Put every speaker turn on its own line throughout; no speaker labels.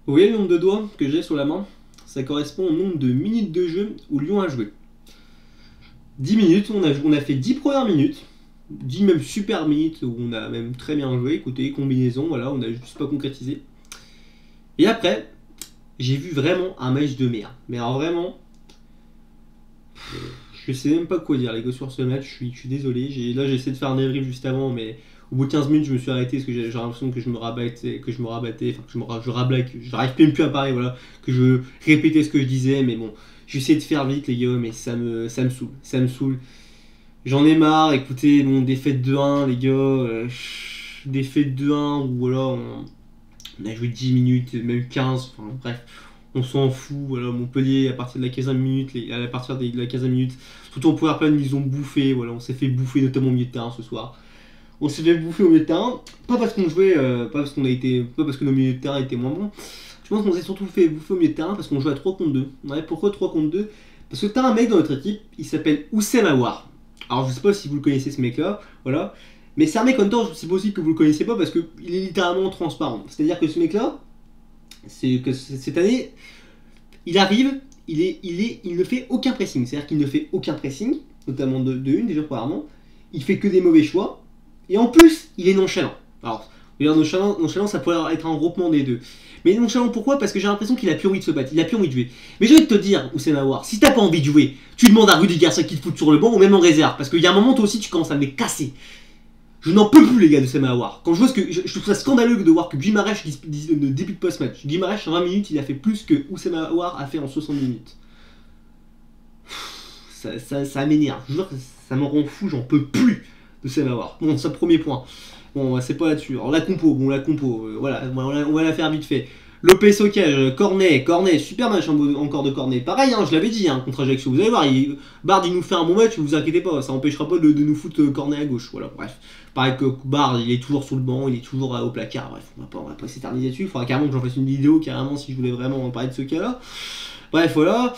Vous voyez le nombre de doigts que j'ai sur la main? Ça correspond au nombre de minutes de jeu où Lyon a joué. 10 minutes, on a fait 10 premières minutes, 10 même super minutes où on a même très bien joué, écoutez, combinaison, voilà, on a juste pas concrétisé. Et après, j'ai vu vraiment un match de merde. Mais alors vraiment, je sais même pas quoi dire les gars sur ce match, je suis désolé. Là j'ai essayé de faire un débrief juste avant, mais au bout de 15 minutes je me suis arrêté parce que j'ai l'impression que je me rabattais, enfin je rablais, que j'arrive même plus à parler, voilà, que je répétais ce que je disais, mais bon, j'essaie de faire vite les gars, mais ça me saoule. J'en ai marre, écoutez, bon, défaite 2-1 les gars, défaite 2-1, ou voilà, on a joué 10 minutes, même 15, enfin bref, on s'en fout, voilà, Montpellier à partir de la 15e minute, à partir de la 15e minute, tout en power play, ils ont bouffé, voilà, on s'est fait bouffer notamment au milieu de terrain ce soir. On s'est fait bouffer au milieu de terrain, pas parce qu'on jouait, pas parce que nos milieux de terrain étaient moins bons, je pense qu'on s'est surtout fait bouffer au milieu de terrain parce qu'on jouait à 3 contre 2. Ouais, pourquoi 3 contre 2? Parce que t'as un mec dans notre équipe, il s'appelle Oussem Aouar. Alors je sais pas si vous le connaissez ce mec là, voilà. Mais c'est un mec en même temps, c'est possible que vous le connaissiez pas parce qu'il est littéralement transparent. C'est-à-dire que ce mec là, c'est que cette année, il arrive, il ne fait aucun pressing. C'est-à-dire qu'il ne fait aucun pressing, notamment de une déjà premièrement. Il fait que des mauvais choix. Et en plus, il est nonchalant. Alors, nonchalant, ça pourrait être un groupement des deux. Mais nonchalant pourquoi? Parce que j'ai l'impression qu'il a plus envie de se battre, il a plus envie de jouer. Mais j'ai envie de te dire, Oussem Aouar, si t'as pas envie de jouer, tu demandes à Rudy Garcia qu'il te foute sur le banc ou même en réserve. Parce qu'il y a un moment, toi aussi, tu commences à me casser. Je n'en peux plus les gars de Oussem Aouar. Quand je vois ce que. Je trouve ça scandaleux de voir que Guimarães ne débute pas ce match. Guimarães en 20 minutes il a fait plus que Oussem Aouar a fait en 60 minutes. Ça m'énerve. Je jure que ça me rend fou, j'en peux plus de Oussem Aouar. Bon, ça premier point. Bon, c'est pas là-dessus. Alors la compo, voilà, on va la faire vite fait. Lopez au cage, Cornet, super match encore de Cornet. Pareil, hein, je l'avais dit, hein, contre Ajaccio. Vous allez voir, Bard il nous fait un bon match, vous inquiétez pas, ça empêchera pas de nous foutre Cornet à gauche. Voilà, bref. Pareil que Bard, il est toujours sous le banc, il est toujours au placard. Bref, on va pas s'éterniser dessus. Il faudra carrément que j'en fasse une vidéo, carrément, si je voulais vraiment parler de ce cas-là. Bref, voilà.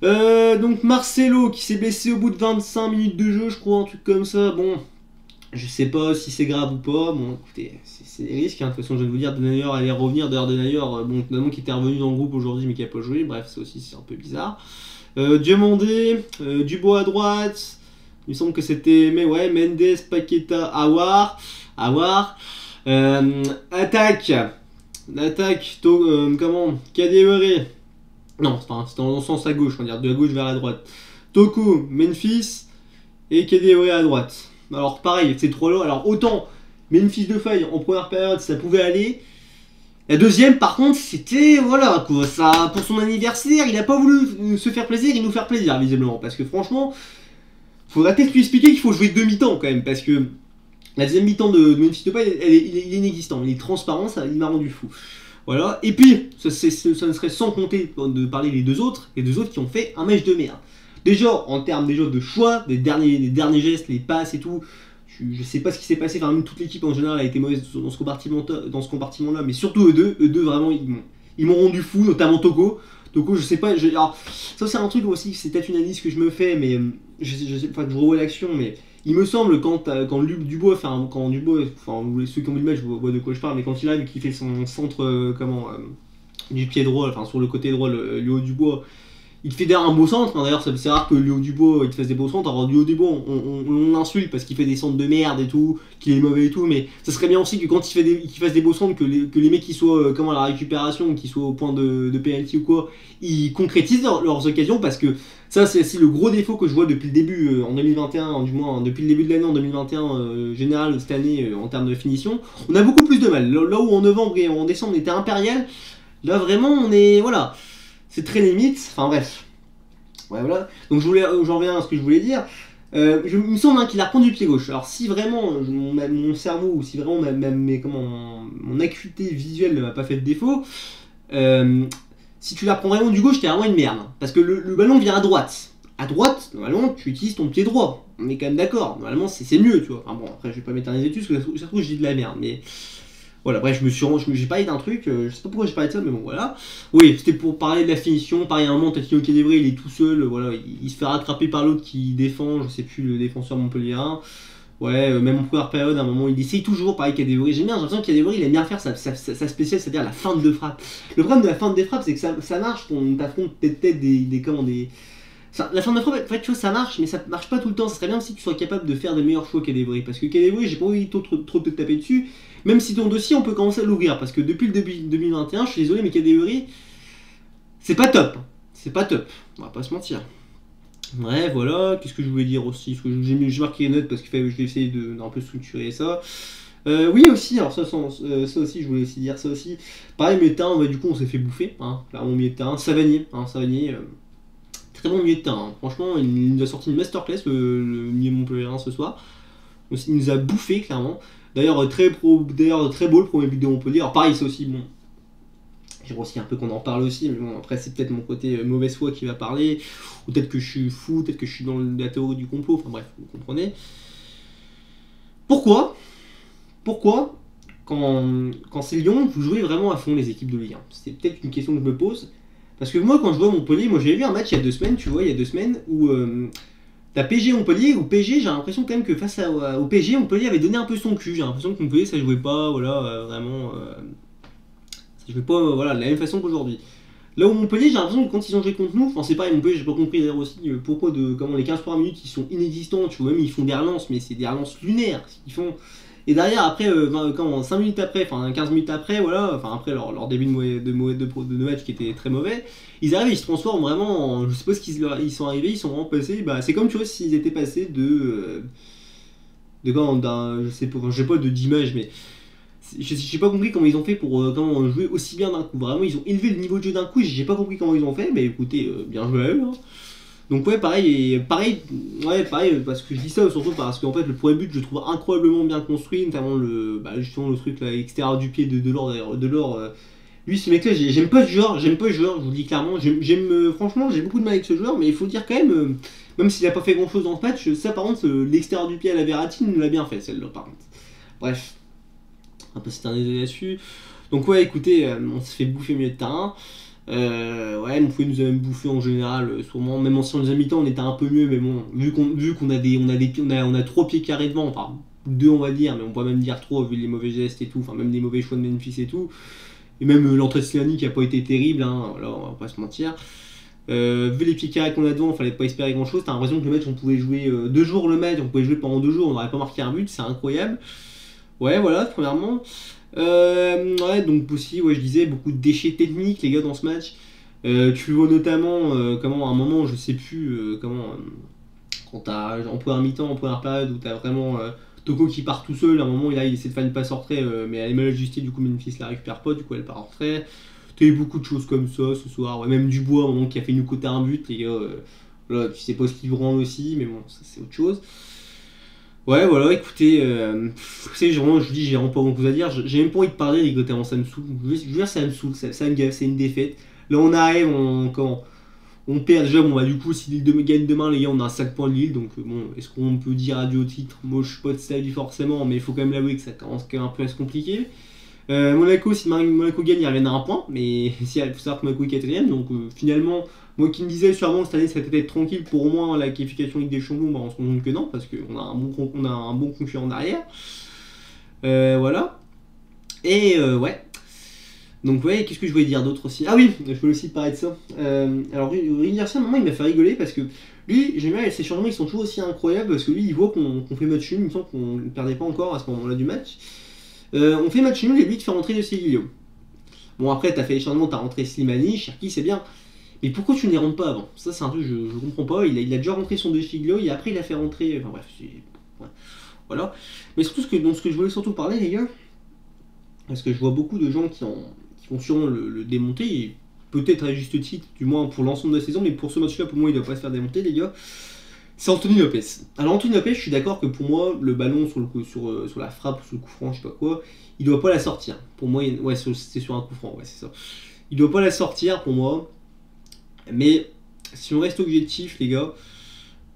Donc Marcelo qui s'est blessé au bout de 25 minutes de jeu, je crois, un truc comme ça. Bon, je sais pas si c'est grave ou pas. Bon, écoutez, c'est des risques. Hein. De toute façon, je vais vous dire, Denayer allait revenir. D'ailleurs, Denayer, bon, finalement, qui était revenu dans le groupe aujourd'hui, mais qui a pas joué. Bref, ça aussi, c'est un peu bizarre. Diomandé, Dubois à droite. Il me semble que c'était, mais ouais, Mendes, Paqueta, Aouar. Attaque, comment, Kadewere. Non, c'est dans le sens à gauche, on va dire, de la gauche vers la droite. Toko, Memphis et Kadewere à droite. Alors pareil, ces trois-là, alors autant Memphis de faille en première période, ça pouvait aller. La deuxième, par contre, c'était, voilà, quoi, ça, pour son anniversaire, il a pas voulu se faire plaisir et nous faire plaisir, visiblement. Parce que franchement, faudra peut-être lui expliquer qu'il faut jouer demi-temps, quand même, parce que la deuxième mi-temps de Memphis de faille, il est inexistant, il est transparent, ça, il m'a rendu fou. Voilà, et puis, ça ne serait sans compter de parler les deux autres qui ont fait un match de merde. Déjà, en termes déjà de choix, des derniers gestes, les passes et tout, je sais pas ce qui s'est passé, enfin même toute l'équipe en général a été mauvaise dans ce compartiment-là, mais surtout eux deux vraiment, ils m'ont rendu fou, notamment Togo. Togo, je sais pas, alors, ça c'est un truc aussi, c'est peut-être une analyse que je me fais, mais je revois l'action, mais il me semble quand Luc Dubois, enfin ceux qui ont vu le match voient de quoi je parle, mais quand il arrive, qui fait son centre, du pied droit, enfin sur le côté droit, le haut du bois, il fait d'ailleurs un beau centre, hein, d'ailleurs c'est rare que Léo Dubois il te fasse des beaux centres, alors Léo Dubois on l'insulte parce qu'il fait des centres de merde et tout, qu'il est mauvais et tout, mais ça serait bien aussi que quand qu'il fasse des beaux centres, que les mecs qui soient à la récupération, qui soient au point de penalty ou quoi, ils concrétisent leurs occasions, parce que ça c'est le gros défaut que je vois depuis le début en 2021, du moins depuis le début de l'année en 2021, général cette année en termes de finition, on a beaucoup plus de mal. Là où en novembre et en décembre on était impérial, là vraiment on est, voilà, c'est très limite, enfin bref. Ouais, voilà. Donc j'en reviens à ce que je voulais dire. Il me semble qu'il a reprend du pied gauche. Alors si vraiment mon cerveau, ou si vraiment mon acuité visuelle ne m'a pas fait de défaut, si tu la prends vraiment du gauche, t'es vraiment une merde. Parce que le ballon vient à droite. À droite, normalement, tu utilises ton pied droit. On est quand même d'accord. Normalement, c'est mieux, tu vois. Enfin bon, après, je vais pas m'éterniser dessus, parce que ça se trouve, je dis de la merde. Mais voilà, bref, j'ai parlé d'un truc, je sais pas pourquoi j'ai parlé de ça, mais bon, voilà. Oui, c'était pour parler de la finition. Pareil, à un moment, Tatino Kedevre, il est tout seul, voilà, il se fait rattraper par l'autre qui défend, je sais plus, le défenseur montpelliérain. Ouais, même en première période, à un moment, il essaye toujours, pareil Kadewere. J'aime bien, j'ai l'impression que Kadewere, il aime bien faire sa spéciale, c'est-à-dire la feinte de frappe. Le problème de la feinte des frappes, c'est que ça marche quand t'affrontes peut-être la feinte de frappe, en fait, tu vois, ça marche, mais ça marche pas tout le temps. Ça serait bien si tu sois capable de faire des meilleurs choix Kadewere. Parce que Kadewere, j'ai pas envie trop te taper dessus. Même si ton dossier, on peut commencer à l'ouvrir. Parce que depuis le début 2021, je suis désolé, mais Kadewere, c'est pas top. C'est pas top, on va pas se mentir. Ouais, voilà, qu'est-ce que je voulais dire aussi? Parce que j'ai marqué les notes parce que je vais essayer d'un peu structurer ça. Oui, aussi, alors ça aussi, je voulais aussi dire ça aussi. Pareil, milieu de terrain, du coup, on s'est fait bouffer, hein, clairement, milieu de terrain. Savanier, très bon milieu de terrain. Franchement, il nous a sorti une masterclass, le milieu Montpellier ce soir. Donc, il nous a bouffé, clairement. D'ailleurs, très beau le premier but de Montpellier. Alors, pareil, c'est aussi bon. J'aimerais aussi un peu qu'on en parle aussi, mais bon, après, c'est peut-être mon côté mauvaise foi qui va parler. Ou peut-être que je suis fou, peut-être que je suis dans la théorie du complot. Enfin, bref, vous comprenez. Pourquoi, quand c'est Lyon, vous jouez vraiment à fond les équipes de Ligue 1? C'est peut-être une question que je me pose. Parce que moi, quand je vois Montpellier, moi j'avais vu un match il y a 2 semaines, tu vois, il y a 2 semaines, où t'as PG Montpellier, où PG, j'ai l'impression quand même que face au PG, Montpellier avait donné un peu son cul. J'ai l'impression que Montpellier, ça jouait pas, voilà, vraiment. Ça jouait pas, voilà, de la même façon qu'aujourd'hui. Là où Montpellier, j'ai l'impression que quand ils ont joué contre nous, enfin c'est pareil, Montpellier, j'ai pas compris d'ailleurs aussi pourquoi comment les 15 premières minutes ils sont inexistants, tu vois, même ils font des relances, mais c'est des relances lunaires ce qu'ils font. Et derrière, après, 5 minutes après, enfin 15 minutes après, voilà, enfin après leur début de match qui était très mauvais, ils arrivent, ils se transforment vraiment en, je sais pas ce ils sont arrivés, ils sont vraiment passés, bah c'est comme tu vois s'ils étaient passés de quand, je sais pas, enfin, j'ai pas d'image, mais j'ai pas compris comment ils ont fait pour comment jouer aussi bien d'un coup. Vraiment, ils ont élevé le niveau de jeu d'un coup. J'ai pas compris comment ils ont fait, mais écoutez, bien joué à eux. Hein. Donc ouais, pareil, parce que je dis ça surtout parce qu'en fait le premier but je le trouve incroyablement bien construit, notamment justement le truc là extérieur du pied de Delors d'ailleurs. Delors, lui ce mec-là, j'aime pas ce joueur, je vous le dis clairement. Franchement, j'ai beaucoup de mal avec ce joueur, mais il faut dire quand même, même s'il a pas fait grand-chose dans ce match, ça par contre l'extérieur du pied à la Verratti nous l'a bien fait celle-là par contre. Bref. Un peu s'éterniser là-dessus. Donc ouais, écoutez, on s'est fait bouffer milieu de terrain. Ouais, Montpellier nous a même bouffé en général, sûrement. Même en deuxième mi-temps, on était un peu mieux, mais bon, vu qu'on a 3 pieds carrés devant, enfin 2 on va dire, mais on peut même dire 3 vu les mauvais gestes et tout, enfin même les mauvais choix de Memphis et tout. Et même l'entrée de Slani qui a pas été terrible, hein, voilà, on va pas se mentir. Vu les pieds carrés qu'on a devant, fallait pas espérer grand chose. T'as l'impression que le match, on pouvait jouer 2 jours le match, on pouvait jouer pendant 2 jours, on n'aurait pas marqué un but, c'est incroyable. Ouais, voilà, premièrement. Ouais, donc aussi, ouais, je disais, beaucoup de déchets techniques, les gars, dans ce match. Tu le vois notamment, comment, à un moment, je sais plus, quand t'as, en première mi-temps, en première période, où t'as vraiment Toko qui part tout seul, à un moment, il essaie de faire une passe en retrait, mais elle est mal ajustée, du coup, Memphis la récupère pas, du coup, elle part en retrait. T'as eu beaucoup de choses comme ça ce soir, ouais, même Dubois, à un moment, qui a fait nous coter un but, les gars. Là, tu sais pas ce qu'il vous rend aussi, mais bon, ça, c'est autre chose. Ouais, voilà, écoutez, je vous dis, j'ai vraiment pas beaucoup à dire. J'ai même pas envie de parler, les gars, tellement ça me saoule. Je veux dire, ça me saoule, ça me gave, c'est une défaite. Là, on arrive, on perd déjà. Bon, bah, du coup, si Lille gagne demain, les gars, on a 5 points de Lille. Donc, bon, est-ce qu'on peut dire adieu au titre? Moi, je suis pas de cet avis forcément, mais il faut quand même l'avouer que ça commence quand même un peu à se compliquer. Monaco, si Monaco gagne, il revient à un point, mais il faut savoir que Monaco est quatrième, donc finalement, moi qui me disais sûrement que cette année ça allait être tranquille pour au moins la qualification Ligue des Champions, bah, on se rend compte que non, parce qu'on a un bon concurrent derrière. Voilà. Et ouais. Donc ouais, qu'est-ce que je voulais dire d'autre aussi? Ah oui, je voulais aussi parler de ça. Alors Rudy Garcia, à un moment, il m'a fait rigoler parce que lui, j'aime bien ses changements, ils sont toujours aussi incroyables parce que lui, il voit qu'on fait match nul, il me semble qu'on ne perdait pas encore à ce moment-là du match. On fait match nul et lui, il te fait rentrer de Segiglio. Bon, après, t'as fait les changements, t'as rentré Slimani, Cherki, c'est bien. Mais pourquoi tu ne les rentres pas avant? Ça, c'est un truc que je comprends pas. Il a déjà rentré son de Segiglio et après, il a fait rentrer. Enfin bref, ouais. Voilà. Mais surtout, ce que je voulais surtout parler, les gars, parce que je vois beaucoup de gens qui vont sûrement le démonter, et peut-être à juste titre, du moins pour l'ensemble de la saison, mais pour ce match-là, pour moi, il ne doit pas se faire démonter, les gars. C'est Anthony Lopez. Alors Anthony Lopez, je suis d'accord que pour moi, le ballon sur la frappe, sur le coup franc, je sais pas quoi, il doit pas la sortir. Pour moi, ouais, c'est sur un coup franc, ouais, c'est ça. Il doit pas la sortir pour moi. Mais si on reste objectif, les gars,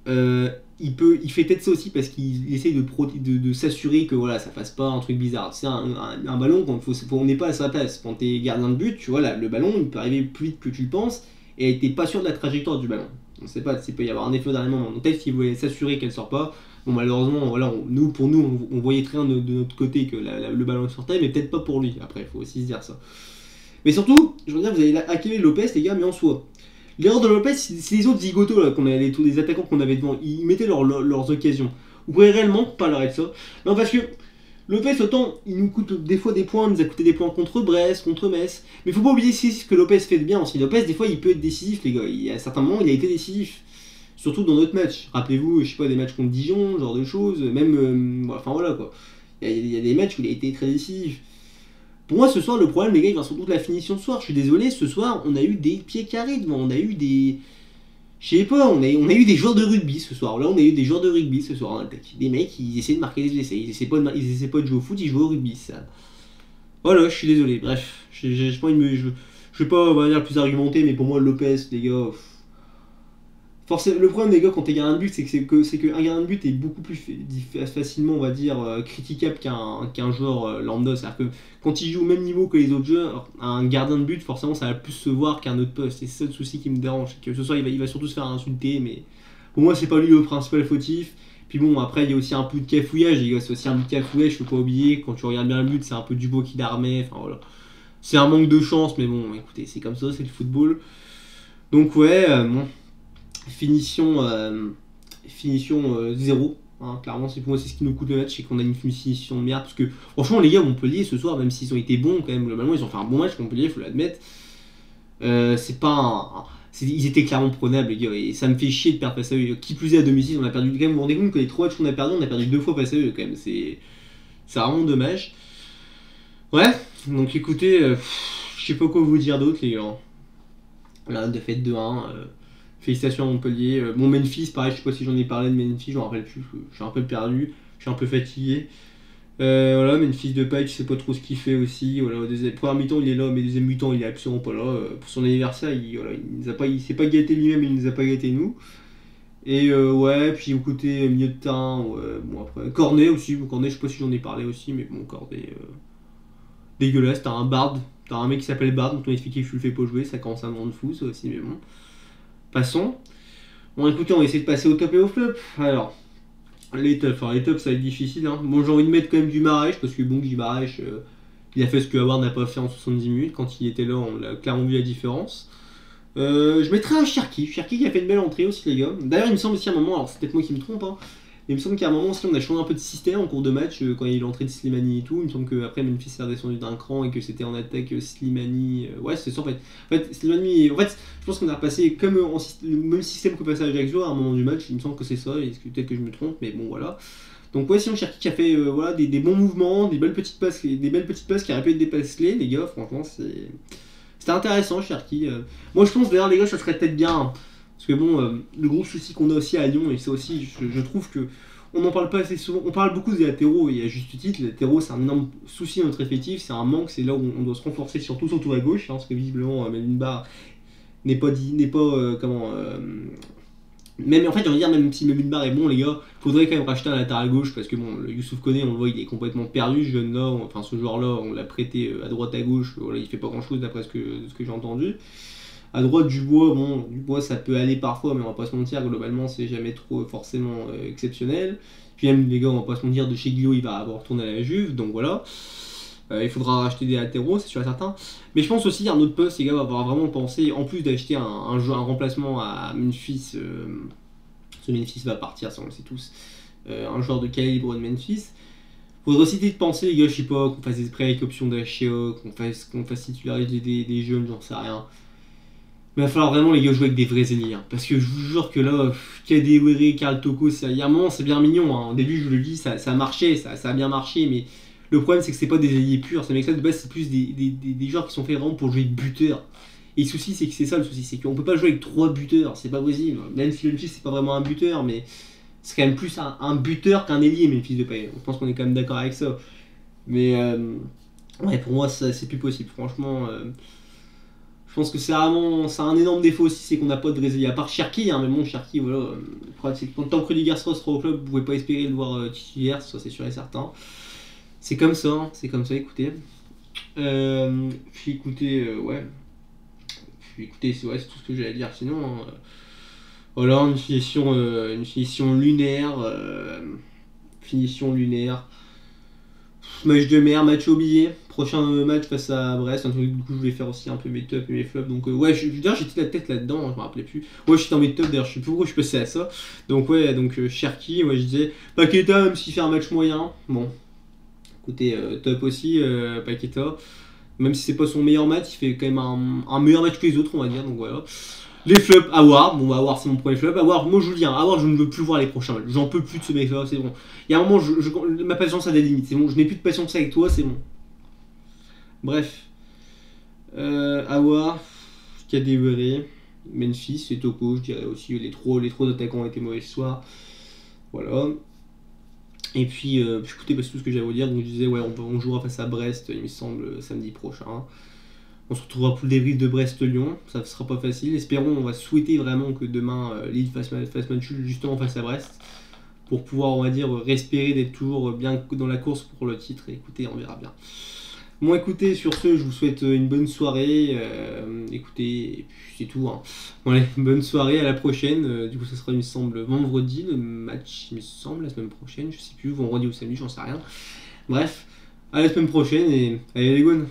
il fait peut-être ça aussi parce qu'il essaye de s'assurer que voilà, ça fasse pas un truc bizarre. C'est un ballon quand on n'est pas à sa place. Quand t'es gardien de but, tu vois, là, le ballon, il peut arriver plus vite que tu le penses et t'es pas sûr de la trajectoire du ballon. On sait pas, il peut y avoir un effet dernier moment. Donc peut-être qu'il voulait s'assurer qu'elle sort pas. Bon, malheureusement, voilà, pour nous, on voyait très bien de notre côté que le ballon sortait, mais peut-être pas pour lui. Après, il faut aussi se dire ça. Mais surtout, je veux dire, vous avez hacké Lopez, les gars, mais en soi. L'erreur de Lopez, c'est les autres zigotos là, qu'on avait, tous les attaquants qu'on avait devant. Ils mettaient leurs occasions. Vous pouvez réellement pas l'arrêter ça. Non, parce que Lopez, autant, il nous coûte des fois des points, il nous a coûté des points contre Brest, contre Metz. Mais faut pas oublier ce que Lopez fait de bien aussi. Lopez, des fois, il peut être décisif, les gars. À certains moments, il a été décisif. Surtout dans d'autres matchs. Rappelez-vous, je sais pas, des matchs contre Dijon, ce genre de choses. Même, enfin voilà quoi. Il y a des matchs où il a été très décisif. Pour moi, ce soir, le problème, les gars, il vient surtout de la finition ce soir. Je suis désolé, ce soir, on a eu des pieds carrés devant. On a eu des. Je sais pas, on a eu des joueurs de rugby ce soir. Là, on a eu des joueurs de rugby ce soir en attaque. Des mecs, ils essaient de marquer les essais. Ils essaient pas de jouer au foot, ils jouent au rugby. Ça. Voilà, je suis désolé. Bref, je vais pas, on va dire, plus argumenter, mais pour moi, Lopez, les gars. Forcément, le problème des gars quand t'es gardien de but, c'est qu'un gardien de but est beaucoup plus facilement, on va dire, critiquable qu'un joueur lambda. C'est-à-dire que quand il joue au même niveau que les autres joueurs, un gardien de but, forcément, ça va plus se voir qu'un autre poste. Et c'est ça le souci qui me dérange. C'est que ce soir, il va surtout se faire insulter, mais pour moi, c'est pas lui le principal fautif. Puis bon, après, il y a aussi un peu de cafouillage. Les gars, c'est aussi un peu de cafouillage, faut pas oublier. Quand tu regardes bien le but, c'est un peu Dubois qui l'armait. Enfin voilà. C'est un manque de chance, mais bon, écoutez, c'est comme ça, c'est le football. Donc ouais, bon. Finition 0. Hein, clairement, pour moi, c'est ce qui nous coûte le match, c'est qu'on a une finition de merde. Parce que, franchement, les gars, Montpellier, ce soir, même s'ils ont été bons, quand même, globalement, ils ont fait un bon match, Montpellier, il faut l'admettre. C'est pas ils étaient clairement prenables, les gars, et ça me fait chier de perdre face à eux. Qui plus est, à domicile, on a perdu. Quand même, vous vous rendez compte que les 3 matchs qu'on a perdu, on a perdu 2 fois face à eux, quand même. C'est vraiment dommage. Ouais, donc écoutez, je sais pas quoi vous dire d'autre, les gars. Là, de fait 2-1. Félicitations à Montpellier. Bon, Memphis, pareil, je sais pas si j'en ai parlé de Memphis, je m'en rappelle plus. Je suis un peu perdu, je suis un peu fatigué. Voilà, Memphis de Paille, je sais pas trop ce qu'il fait aussi. Voilà, première mi-temps, il est là, mais deuxième mi-temps, il est absolument pas là. Pour son anniversaire, il s'est pas gâté lui-même, il nous a pas gâté nous. Et ouais, puis écoutez, milieu de terrain, ouais, bon après. Cornet aussi, Cornet, je sais pas si j'en ai parlé aussi, mais bon, Cornet, dégueulasse. T'as un Bard, t'as un mec qui s'appelle Bard, dont on expliqué que je le fais pas jouer, ça commence à me rendre fou, ça aussi, mais bon. Passons. Bon, écoutez, on va essayer de passer au top et au flop. Alors, les tops, ça va être difficile. Hein. Bon, j'ai envie de mettre quand même Guimarães, parce que bon, Guimarães, il a fait ce que Howard n'a pas fait en 70 minutes. Quand il était là, on a clairement vu la différence. Je mettrais un Cherki qui a fait une belle entrée aussi, les gars. D'ailleurs, il me semble aussi à un moment, alors c'est peut-être moi qui me trompe, hein, mais il me semble qu'à un moment aussi, on a changé un peu de système en cours de match, quand il y a eu l'entrée de Slimani et tout. Il me semble qu'après, Memphis est redescendu d'un cran et que c'était en attaque Slimani. Ouais, c'est ça en fait. En fait, Slimani, en fait, je pense qu'on a repassé comme le même système que passé à Ajaccio à un moment du match. Il me semble que c'est ça, et peut-être que je me trompe, mais bon, voilà. Donc, ouais, sinon, Cherki qui a fait voilà, des bons mouvements, des belles petites passes qui auraient pu être des passes clés, les gars, franchement, c'était intéressant, Cherki. Moi, je pense d'ailleurs, les gars, ça serait peut-être bien. Hein, parce que bon, le gros souci qu'on a aussi à Lyon, et ça aussi, je trouve que on n'en parle pas assez souvent. On parle beaucoup des latéraux, et à juste titre, les latéraux, c'est un énorme souci de notre effectif, c'est un manque, c'est là où on doit se renforcer, surtout à gauche, hein, parce que visiblement, Melvin Barr n'est pas comment. Même en fait, j'ai envie de dire, même si Melvin Barr est bon, les gars, faudrait quand même racheter un latéral gauche, parce que bon, le Youssouf Koné, on le voit, il est complètement perdu, ce jeune-là, enfin ce joueur-là, on l'a prêté à droite à gauche, voilà, il fait pas grand-chose d'après ce que j'ai entendu. À droite, Dubois, ça peut aller parfois, mais on va pas se mentir, globalement, c'est jamais trop forcément exceptionnel. Puis même, les gars, on va pas se mentir, de chez Guillaume, il va avoir retourné à la Juve, donc voilà. Il faudra racheter des latéraux, c'est sûr et certain. Mais je pense aussi, un autre poste, les gars, va avoir vraiment pensé, en plus d'acheter un remplacement à Memphis, ce Memphis va partir, ça on le sait tous, un joueur de calibre de Memphis. Faudrait aussi de penser, les gars, je sais pas, qu'on fasse des prêts avec option d'achat, qu'on fasse titulariser des jeunes, j'en sais rien. Mais il va falloir vraiment, les gars, jouer avec des vrais ailiers. Hein, parce que je vous jure que là, Kadewere, Karl Toko, il y a un moment, c'est bien mignon. Hein. Au début, je vous le dis, ça marchait, ça a bien marché. Mais le problème, c'est que c'est pas des ailiers purs. Ces mecs-là, de base, c'est plus des joueurs qui sont faits vraiment pour jouer de buteurs. Et le souci, c'est que c'est ça le souci. C'est qu'on peut pas jouer avec 3 buteurs. C'est pas possible. Même si Memphis, c'est pas vraiment un buteur. Mais c'est quand même plus un buteur qu'un ailier, Memphis de Paille. Je pense qu'on est quand même d'accord avec ça. Mais ouais, pour moi, c'est plus possible. Franchement. Je pense que c'est un énorme défaut aussi, c'est qu'on n'a pas de réseau. À part Cherki, hein, mais bon, Cherki, voilà. Tant que Rudy Garcia sera au club, vous pouvez pas espérer le voir titulaire, ça c'est sûr et certain. C'est comme ça, écoutez. Puis écoutez, ouais. Puis écoutez, c'est tout ce que j'ai à dire sinon. Hein. Voilà, une finition lunaire. Finition lunaire. Match de mer, match oublié. Prochain match face à Brest. Un truc, du coup, je voulais faire aussi un peu mes tops et mes flops. Donc, ouais, d'ailleurs, j'étais la tête là-dedans, hein, je me rappelais plus. Ouais, j'étais dans mes tops, d'ailleurs, je sais plus pourquoi je suis passé à ça. Donc, ouais, donc Cherki, ouais, je disais Paqueta, même s'il fait un match moyen. Bon, écoutez, top aussi, Paqueta. Même si c'est pas son meilleur match, il fait quand même un meilleur match que les autres, on va dire. Donc, voilà. Les flops, Awar, bon bah Awar c'est mon premier flop. Awar, moi je vous le dis, hein, Awar je ne veux plus voir les prochains matchs. J'en peux plus de ce mec-là, c'est bon. Il y a un moment, ma patience a des limites, c'est bon. Je n'ai plus de patience avec toi, c'est bon. Bref. Awar, Kadewere, Memphis et Toko, je dirais aussi. Les trois attaquants ont été mauvais ce soir. Voilà. Et puis, écoutez, bah, c'est tout ce que j'avais à vous dire. Donc je disais, ouais, on jouera face à Brest, il me semble, samedi prochain. On se retrouvera pour le débrief de Brest-Lyon, ça ne sera pas facile. Espérons, on va souhaiter vraiment que demain Lille fasse match justement face à Brest pour pouvoir, on va dire, respirer, d'être toujours bien dans la course pour le titre. Et écoutez, on verra bien. Bon, écoutez, sur ce, je vous souhaite une bonne soirée. Écoutez, et puis c'est tout. Hein. Bon, allez, bonne soirée, à la prochaine. Du coup, ça sera, il me semble, vendredi le match, il me semble, la semaine prochaine. Je sais plus, vendredi ou samedi, j'en sais rien. Bref, à la semaine prochaine et allez les gones.